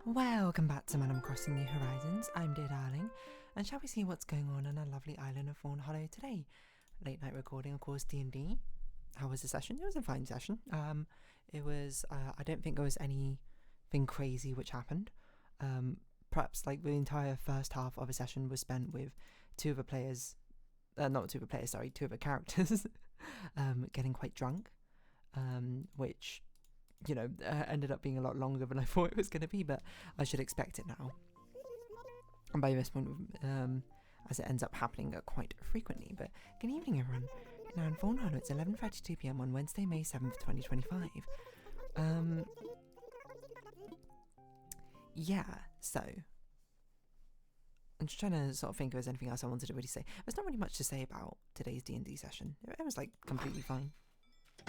Welcome back to Madam Crossing New Horizons. I'm Dear Darling, and shall we see what's going on our lovely island of Fawnhallow today? Late night recording, of course, D&D. How was the session? It was a fine session. It was, I don't think there was anything crazy which happened. Perhaps like the entire first half of a session was spent with two of the characters getting quite drunk, which, you know, ended up being a lot longer than I thought it was going to be, but I should expect it now. And by this point, as it ends up happening quite frequently. But good evening, everyone. Now in Fawnhallow, it's 11:32 p.m. on Wednesday, May 7th, 2025. Yeah, so I'm just trying to sort of think if there's anything else I wanted to really say. There's not really much to say about today's D&D session. It was like completely fine.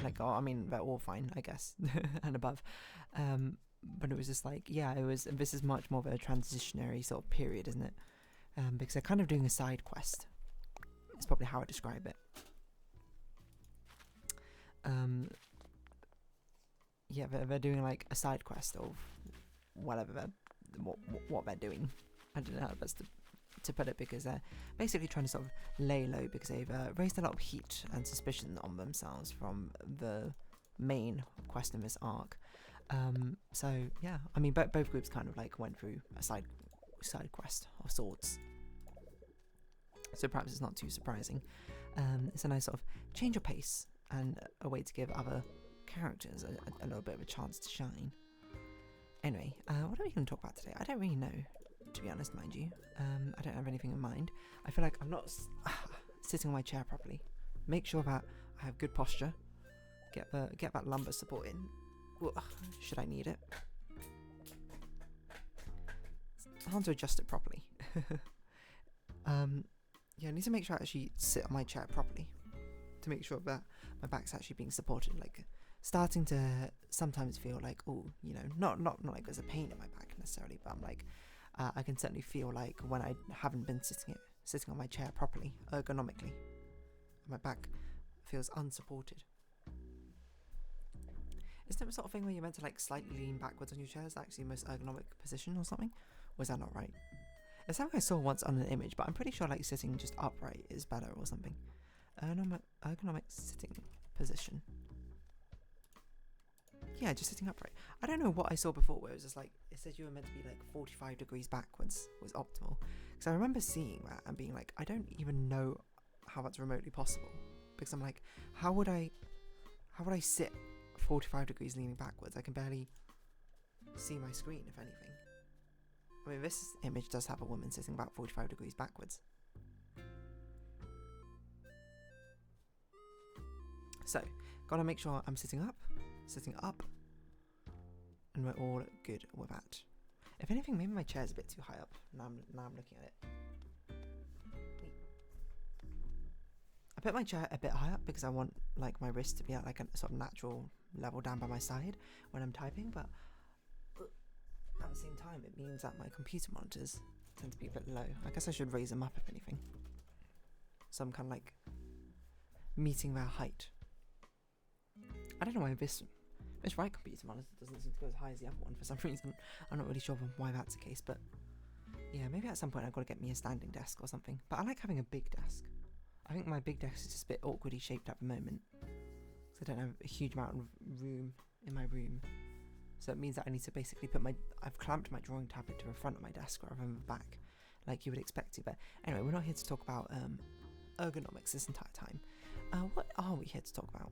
Like, oh, I mean, they're all fine, I guess, and above. But it was just like, yeah, this is much more of a transitionary sort of period, isn't it? Because they're kind of doing a side quest. It's probably how I describe it. Yeah, they're doing like a side quest of whatever what they're doing. I don't know how best to put it, because they're basically trying to sort of lay low because they've raised a lot of heat and suspicion on themselves from the main quest in this arc. So yeah, I mean, both groups kind of like went through a side quest of sorts. So perhaps it's not too surprising. It's a nice sort of change of pace and a way to give other characters a little bit of a chance to shine. Anyway, what are we going to talk about today? I don't really know, to be honest, mind you. I don't have anything in mind. I feel like I'm not sitting on my chair properly. Make sure that I have good posture. Get that lumbar support in. Should I need it? It's hard to adjust it properly. Yeah, I need to make sure I actually sit on my chair properly to make sure that my back's actually being supported. Like, starting to sometimes feel like, oh, you know, not like there's a pain in my back necessarily, but I'm like, I can certainly feel like when I haven't been sitting on my chair properly, ergonomically, my back feels unsupported. Isn't it the sort of thing where you're meant to like slightly lean backwards on your chair? Is that actually the most ergonomic position or something? Or is that not right? It's something I saw once on an image, but I'm pretty sure like sitting just upright is better or something. Ergonomic sitting position. Yeah, just sitting upright. I don't know what I saw before where it was just like, it said you were meant to be like 45 degrees backwards was optimal. Because I remember seeing that and being like, I don't even know how that's remotely possible. Because I'm like, how would I sit 45 degrees leaning backwards? I can barely see my screen, if anything. I mean, this image does have a woman sitting about 45 degrees backwards. So, gotta make sure I'm sitting up, and we're all good with that. If anything, maybe my chair's a bit too high up. Now I'm looking at it. I put my chair a bit high up because I want like my wrist to be at like a sort of natural level down by my side when I'm typing, but at the same time it means that my computer monitors tend to be a bit low. I guess I should raise them up if anything. So I'm kind of like meeting their height. I don't know why this right computer monitor doesn't seem to go as high as the other one for some reason. I'm not really sure why that's the case, but yeah, maybe at some point I've got to get me a standing desk or something. But I like having a big desk. I think my big desk is just a bit awkwardly shaped at the moment, because I don't have a huge amount of room in my room. So it means that I need to basically I've clamped my drawing tablet to the front of my desk rather than the back, like you would expect to. But anyway, we're not here to talk about ergonomics this entire time. What are we here to talk about?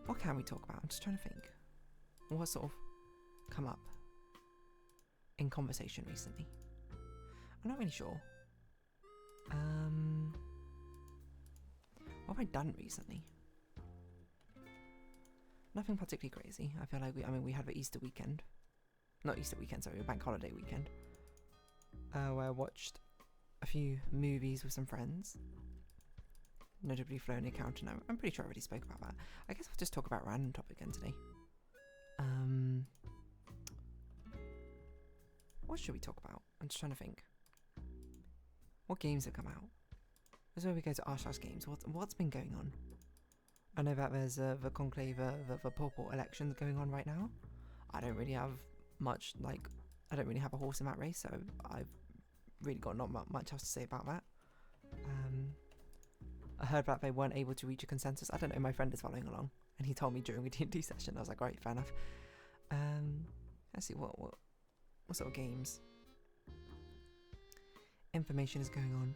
What can we talk about? I'm just trying to think. What sort of come up in conversation recently? I'm not really sure. What have I done recently? Nothing particularly crazy. I feel like we had the Easter weekend. Not Easter weekend, sorry, bank holiday weekend. Where I watched a few movies with some friends. Notably Flown Accountant. I'm pretty sure I already spoke about that. I guess I'll just talk about a random topic again today. What should we talk about? I'm just trying to think. What games have come out? This is where we go to Arshas Games. What's been going on? I know that there's the Conclave, the Purple elections going on right now. I don't really have much, like, I don't really have a horse in that race, so I've really got not much else to say about that. I heard that they weren't able to reach a consensus. I don't know, my friend is following along, and he told me during a D&D session. I was like, right, fair enough. Let's see, what sort of games? Information is going on.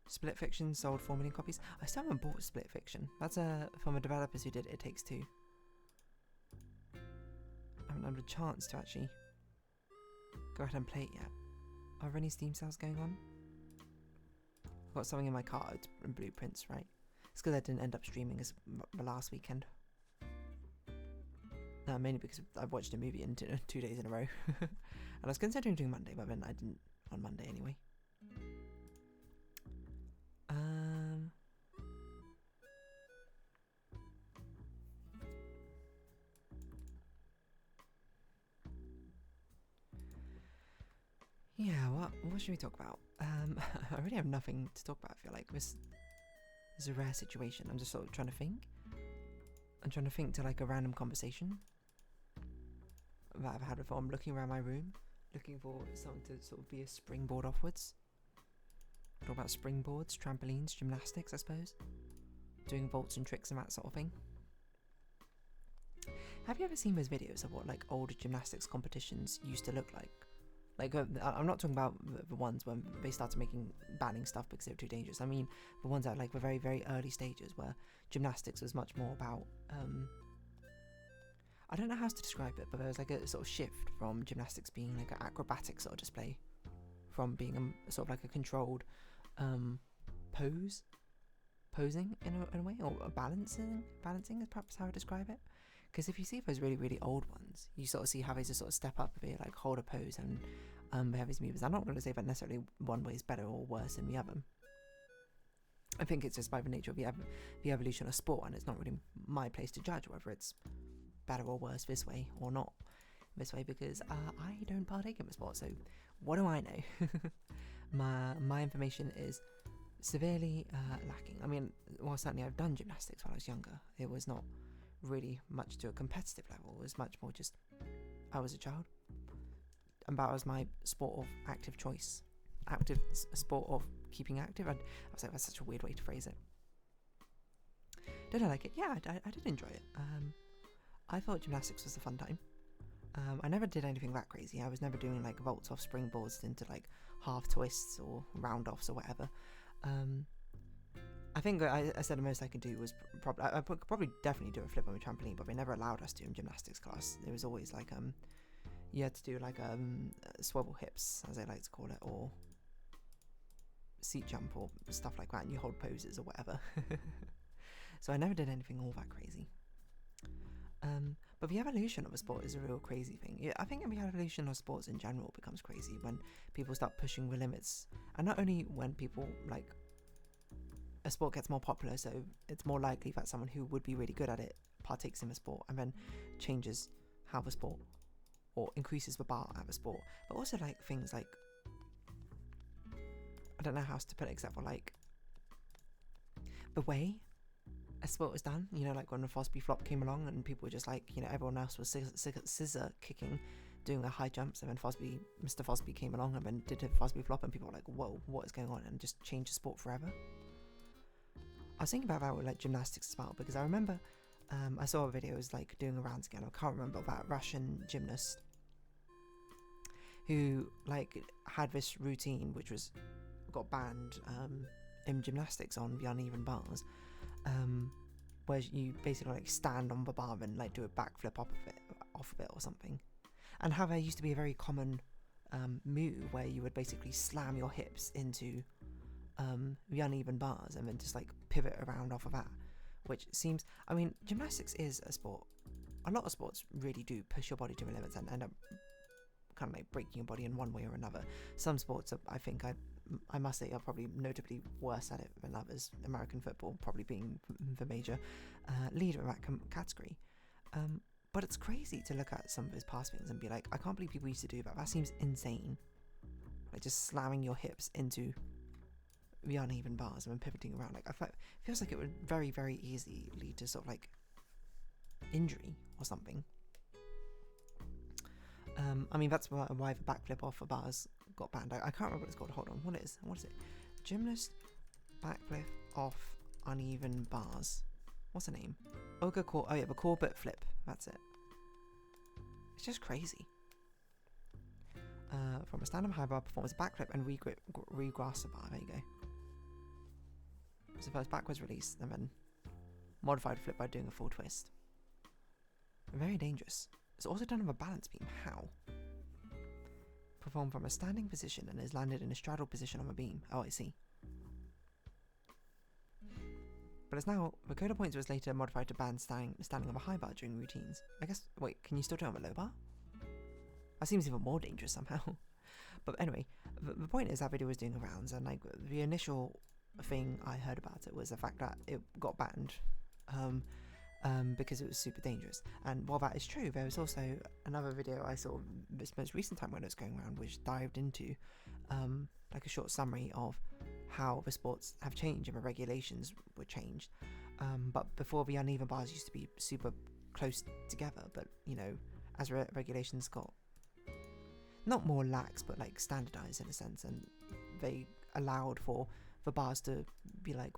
Split Fiction sold 4 million copies. I still haven't bought Split Fiction. That's from the developers who did It Takes Two. I haven't had a chance to actually go ahead and play it yet. Are there any Steam sales going on? I've got something in my cart and blueprints, right? It's because I didn't end up streaming as the last weekend. Mainly because I watched a movie in 2 days in a row. And I was considering doing Monday, but then I didn't on Monday anyway. Yeah, what should we talk about? I really have nothing to talk about. I feel like this is a rare situation. I'm just sort of trying to think. I'm trying to think to like a random conversation that I've had before. I'm looking around my room, looking for something to sort of be a springboard offwards. Talk about springboards, trampolines, gymnastics, I suppose. Doing vaults and tricks and that sort of thing. Have you ever seen those videos of what like old gymnastics competitions used to look like? Like, I'm not talking about the ones when they started banning stuff because they were too dangerous. I mean, the ones at like the very, very early stages where gymnastics was much more about, I don't know how to describe it, but there was like a sort of shift from gymnastics being like an acrobatic sort of display, from being a sort of like a controlled posing in a way, or balancing is perhaps how I describe it. Because if you see those really, really old ones, you sort of see how they just sort of step up, they like hold a pose and they have these movements. I'm not going to say that necessarily one way is better or worse than the other. I think it's just by the nature of the evolution of sport, and it's not really my place to judge whether it's better or worse this way or not this way, because I don't partake in the sport, so what do I know? my information is severely lacking. I mean, well, certainly I've done gymnastics when I was younger. It was not really much to a competitive level. It was much more just I was a child, and that was my sport of active choice, sport of keeping active. I was like, that's such a weird way to phrase it. Did I like it? Yeah, I did enjoy it. I thought gymnastics was a fun time. I never did anything that crazy. I was never doing like vaults off springboards into like half twists or round offs or whatever. I think I said the most I could do was I could probably definitely do a flip on a trampoline, but they never allowed us to in gymnastics class. It was always like you had to do like swivel hips, as they like to call it, or seat jump or stuff like that, and you hold poses or whatever. So I never did anything all that crazy. But the evolution of a sport is a real crazy thing. Yeah, I think the evolution of sports in general becomes crazy when people start pushing the limits, and not only when people like a sport gets more popular, so it's more likely that someone who would be really good at it partakes in the sport and then changes how the sport or increases the bar at the sport. But also like things like, I don't know how to put it except for like the way a sport was done, you know, like when the Fosbury flop came along and people were just like, you know, everyone else was scissor kicking, doing the high jumps, and then Mr. Fosbury came along and then did a Fosbury flop, and people were like, whoa, what is going on, and just changed the sport forever. I was thinking about that with like gymnastics as well, because I remember I saw a video, it was like doing arounds again, I can't remember, that Russian gymnast who like had this routine which got banned in gymnastics on the uneven bars, where you basically like stand on the bar and like do a backflip off of it or something, and how there used to be a very common move where you would basically slam your hips into the uneven bars and then just like pivot around off of that, which seems, I mean, gymnastics is a sport, a lot of sports really do push your body to the limits and end up kind of like breaking your body in one way or another. Some sports I think I must say are probably notably worse at it than others, American football probably being the major leader in that category. But it's crazy to look at some of his past things and be like, I can't believe people used to do that seems insane, like just slamming your hips into the uneven bars and then pivoting around. Like, I thought, it feels like it would very, very easily lead to sort of like injury or something. I mean, that's why the backflip off of bars got banned. I can't remember what it's called. Hold on. What is it? Gymnast backflip off uneven bars. What's the name? Ogre core. Oh yeah, the Corbett flip. That's it. It's just crazy. From a stand-up high bar, perform as a backflip and regrasp a bar. There you go. So first backwards release and then modified flip by doing a full twist. Very dangerous. It's also done with a balance beam. How? Perform from a standing position and is landed in a straddle position on a beam. Oh, I see. But it's now, the coda points was later modified to ban standing on a high bar during routines. I guess, wait, can you still do it on a low bar? That seems even more dangerous somehow. But anyway, the point is that video was doing the rounds, and like the initial thing I heard about it was the fact that it got banned because it was super dangerous. And while that is true, there was also another video I saw this most recent time when it was going around, which dived into like a short summary of how the sports have changed and the regulations were changed. But before, the uneven bars used to be super close together, but you know, as regulations got not more lax, but like standardized in a sense, and they allowed for the bars to be like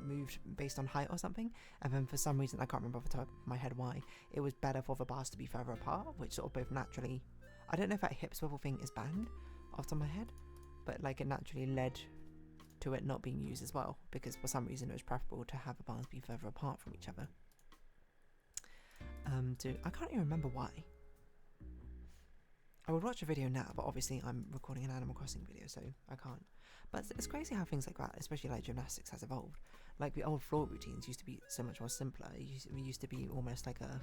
moved based on height or something, and then for some reason, I can't remember off the top of my head why, it was better for the bars to be further apart, which sort of both naturally, I don't know if that hip swivel thing is banned off the top of my head, but like it naturally led to it not being used as well, because for some reason it was preferable to have the bars be further apart from each other. I can't even remember why. I would watch a video now, but obviously I'm recording an Animal Crossing video, so I can't. But it's crazy how things like that, especially like gymnastics, has evolved. Like the old floor routines used to be so much more simpler. It used to be almost like a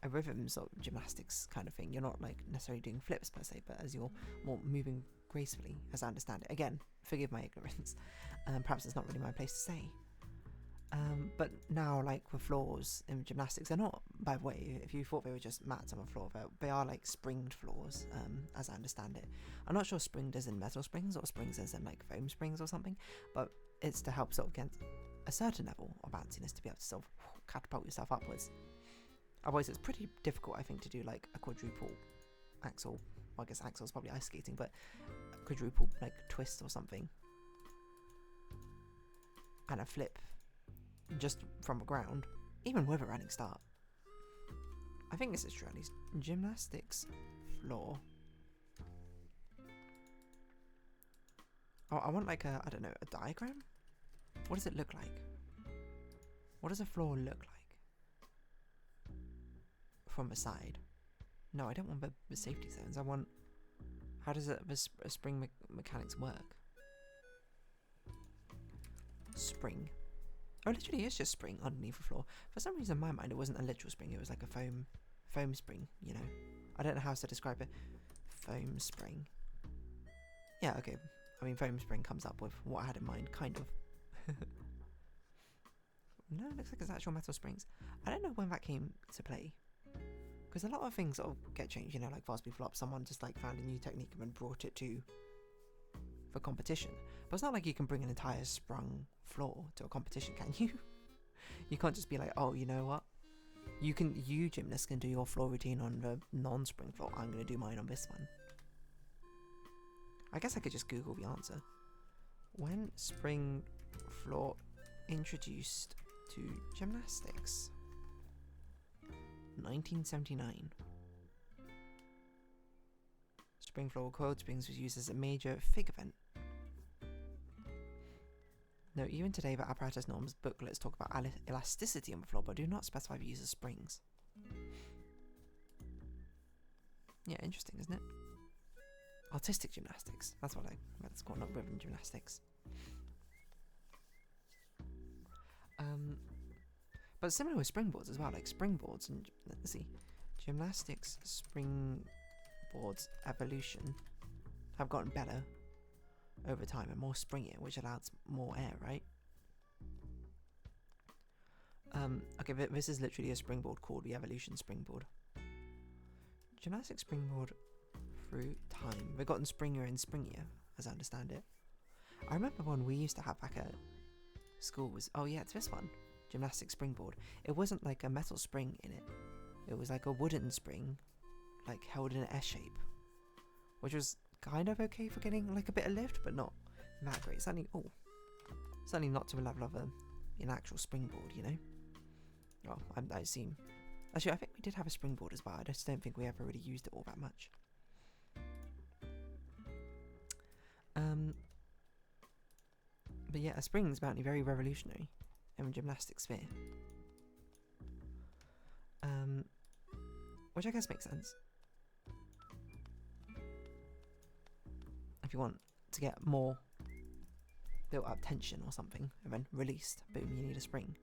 rhythm sort of gymnastics kind of thing. You're not like necessarily doing flips per se, but as you're more moving gracefully, as I understand it. Again, forgive my ignorance. Perhaps it's not really my place to say. But now, like the floors in gymnastics, they're not, by the way, if you thought they were just mats on the floor, they are like springed floors, as I understand it. I'm not sure springed as in metal springs or springs as in like foam springs or something, but it's to help sort of get a certain level of bounciness to be able to sort of catapult yourself upwards. Otherwise, it's pretty difficult, I think, to do like a quadruple axel. Well, I guess axel's probably ice skating, but a quadruple like twist or something, and a flip just from the ground, even with a running start. I think this is true, at least. Gymnastics floor. Oh, I want like I don't know, a diagram? What does it look like? What does a floor look like from the side? No, I don't want the safety zones. I want, how does the spring mechanics work? Spring. Oh, it literally is just spring underneath the floor. For some reason in my mind it wasn't a literal spring, it was like a foam spring, you know. I don't know how else to describe it. Foam spring. Yeah, okay. I mean, foam spring comes up with what I had in mind, kind of. No, it looks like it's actual metal springs. I don't know when that came to play, because a lot of things sort of get changed, you know, like fast flop, someone just like found a new technique and then brought it to for competition. But it's not like you can bring an entire sprung floor to a competition, can you? You can't just be like, oh, you know what? You gymnasts can do your floor routine on the non-spring floor. I'm going to do mine on this one. I guess I could just Google the answer. When spring floor introduced to gymnastics? 1979. Spring floor coiled springs was used as a major fig event. No, even today the apparatus norms booklets talk about elasticity on the floor, but do not specify the use of springs. Yeah, interesting, isn't it? Artistic gymnastics. That's what it's called, not rhythm gymnastics. But similar with springboards as well, like springboards and let's see, gymnastics springboards evolution have gotten better over time and more springier, which allows more air, right? Okay, but this is literally a springboard called the Evolution Springboard. Gymnastics springboard through time. They've gotten springier and springier, as I understand it. I remember one we used to have back at school was, oh yeah, it's this one. Gymnastics springboard. It wasn't like a metal spring in it. It was like a wooden spring, like held in an S shape, which was kind of okay for getting like a bit of lift, but not that great. Certainly not to the level of an actual springboard, you know. Well, I assume. Actually, I think we did have a springboard as well. I just don't think we ever really used it all that much. But yeah, a spring is apparently very revolutionary in the gymnastics sphere. Which I guess makes sense. If you want to get more built up tension or something, and then released, boom, you need a spring.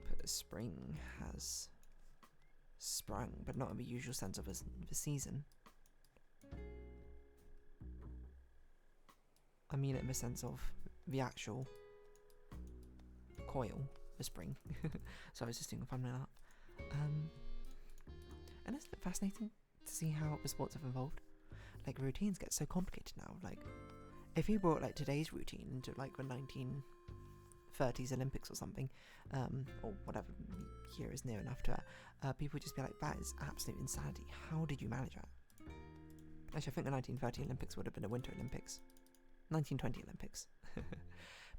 But a spring has sprung, but not in the usual sense of the season. I mean it in the sense of the actual coil, the spring. So I was just doing a thumbnail art. And isn't it fascinating to see how the sports have evolved? Like, routines get so complicated now. Like, if you brought like today's routine into like the 1930s Olympics or something, or whatever year is near enough to it, people would just be like, that is absolute insanity. How did you manage that? Actually, I think the 1930 Olympics would have been a Winter Olympics. 1920 Olympics.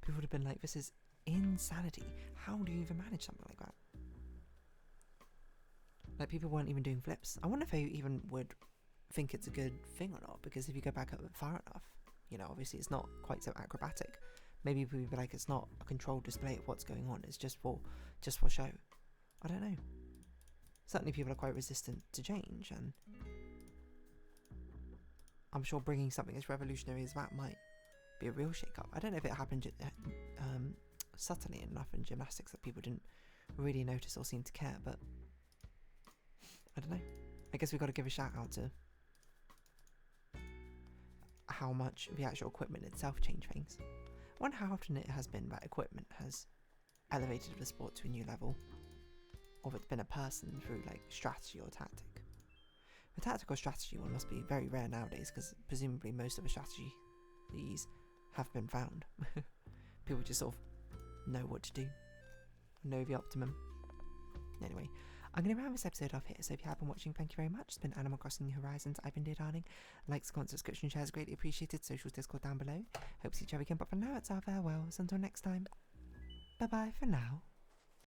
People would have been like, this is insanity. How do you even manage something like that? Like, people weren't even doing flips. I wonder if they even would think it's a good thing or not, because if you go back up far enough, you know, obviously it's not quite so acrobatic. Maybe people would be like, it's not a controlled display of what's going on, it's just for show. I don't know. Certainly people are quite resistant to change, and I'm sure bringing something as revolutionary as that might be a real shake-up. I don't know if it happened subtly enough in gymnastics that people didn't really notice or seem to care, but I don't know. I guess we've got to give a shout out to how much the actual equipment itself changed things. I wonder how often it has been that equipment has elevated the sport to a new level, or if it's been a person through like strategy or tactic. The tactical strategy one must be very rare nowadays, because presumably most of the strategies have been found. People just sort of know what to do, know the optimum. Anyway, I'm going to round this episode off here, so if you have been watching, thank you very much. It's been Animal Crossing New Horizons. I've been Dear Darling. Likes, comments, subscription, shares greatly appreciated. Socials, Discord down below. Hope to see each other again, but for now, it's our farewells. Until next time, bye bye for now.